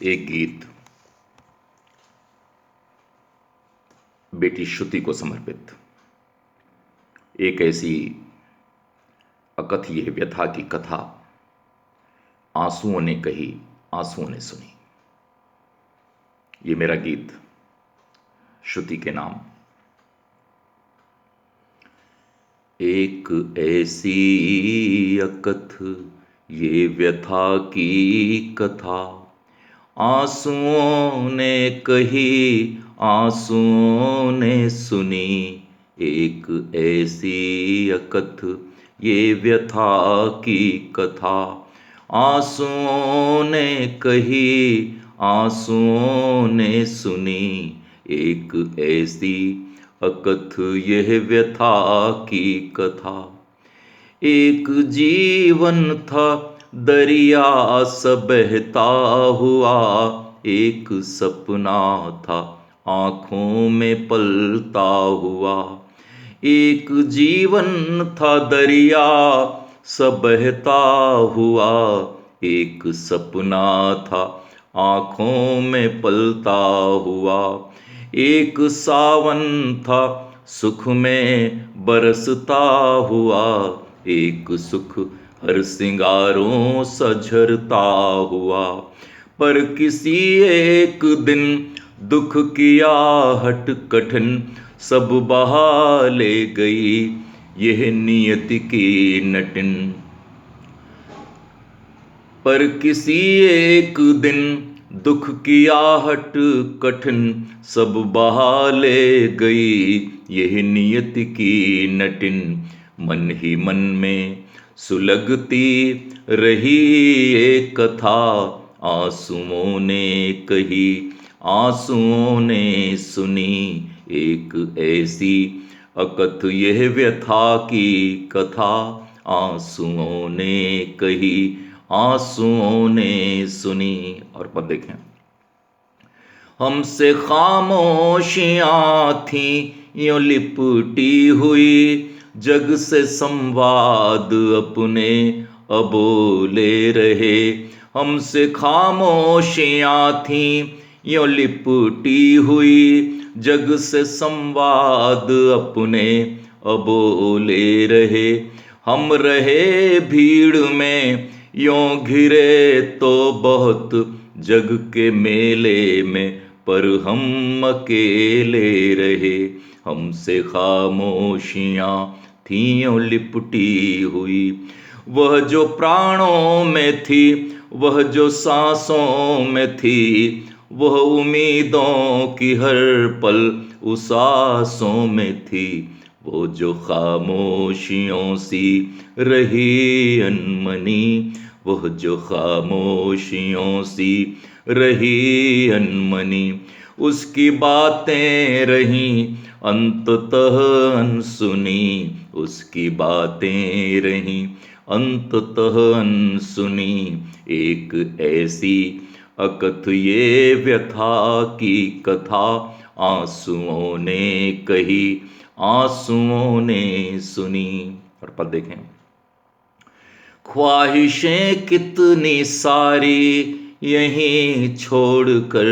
एक गीत बेटी श्रुति को समर्पित। एक ऐसी अकथनीय व्यथा की कथा आंसुओं ने कही, आंसुओं ने सुनी। ये मेरा गीत श्रुति के नाम। एक ऐसी अकथ ये व्यथा की कथा आंसुओं ने कही, आंसुओं ने सुनी। एक ऐसी अकथ ये व्यथा की कथा आंसुओं ने कही, आंसुओं ने सुनी। एक ऐसी अकथ यह व्यथा की कथा। एक जीवन था दरिया सा बहता हुआ, एक सपना था आंखों में पलता हुआ। एक जीवन था दरिया सा बहता हुआ, एक सपना था आंखों में पलता हुआ। एक सावन था सुख में बरसता हुआ, एक सुख हर सिंगारों सझरता हुआ। पर किसी एक दिन दुख की आहट कठिन सब बहा ले गई, यह नियति की नटिन। पर किसी एक दिन दुख की आहट कठिन सब बहा ले गई, यह नियति की नटिन। मन ही मन में सुलगती रही एक कथा, आंसुओं ने कही, आंसुओं ने सुनी। एक ऐसी अकथ यह व्यथा की कथा आंसुओं ने कही, आंसुओं ने सुनी। और पद देखें। हमसे खामोशियां थी यूं लिपटी हुई, जग से संवाद अपने अबोले रहे। हमसे खामोशियां थी यूं लिपटी हुई, जग से संवाद अपने अबोले रहे। हम रहे भीड़ में यों घिरे तो बहुत, जग के मेले में पर हम अकेले रहे। हमसे खामोशियां थीं लिपटी हुई, वह जो प्राणों में थी, वह जो सांसों में थी, वह उम्मीदों की हर पल उसासों में थी। वो जो खामोशियों सी रही अनमनी, वह जो खामोशियों सी रही अनमनी। उसकी बातें रहीं अंततः अनसुनी, उसकी बातें रहीं अंततः अनसुनी। एक ऐसी अकथ ये व्यथा की कथा आंसुओं ने कही, आंसुओं ने सुनी। और पद देखें। ख्वाहिशें कितनी सारी यहीं छोड़कर,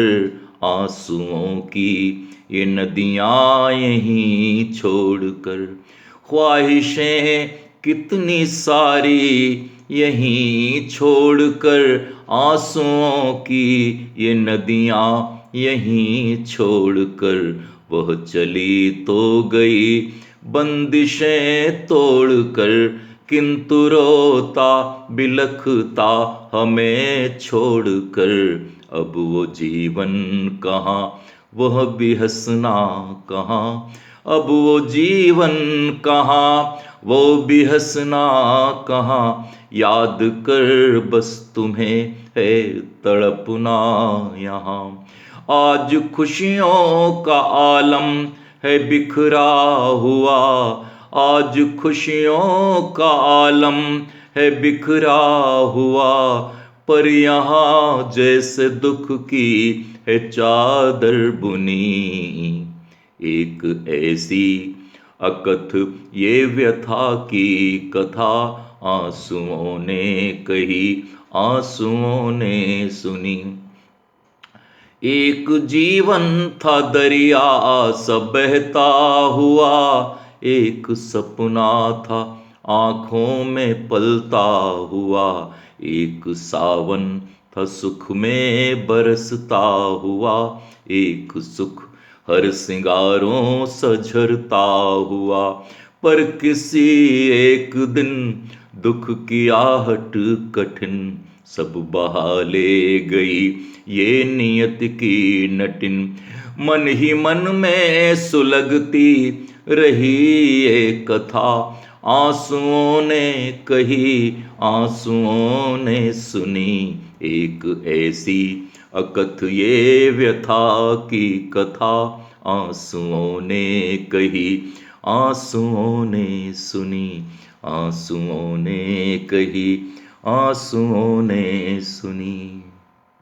आंसुओं की ये नदियां यहीं छोड़कर। ख्वाहिशें कितनी सारी यहीं छोड़कर, आंसुओं की ये नदियां यहीं छोड़कर। वह चली तो गई बंदिशें तोड़कर, किंतु रोता बिलखता हमें छोड़कर। अब वो जीवन कहाँ, वह भी हंसना कहाँ। अब वो जीवन कहाँ, वो भी हंसना कहाँ। याद कर बस तुम्हें है तड़पना यहाँ। आज खुशियों का आलम है बिखरा हुआ, आज खुशियों का आलम है बिखरा हुआ। पर यहाँ जैसे दुख की है चादर बुनी। एक ऐसी अकथ ये व्यथा की कथा आंसुओं ने कही, आंसुओं ने सुनी। एक जीवन था दरिया सा बहता हुआ, एक सपना था आंखों में पलता हुआ, एक सावन था सुख में बरसता हुआ, एक सुख हर सिंगारों सझरता हुआ। पर किसी एक दिन दुख की आहट कठिन सब बहा ले गई ये नियत की नटिन। मन ही मन में सुलगती रही ये कथा, आंसुओं ने कही आंसुओं ने सुनी, एक ऐसी अकथ ये व्यथा की कथा, आंसुओं ने कही आंसुओं ने सुनी, आंसुओं ने कही आंसुओं ने सुनी।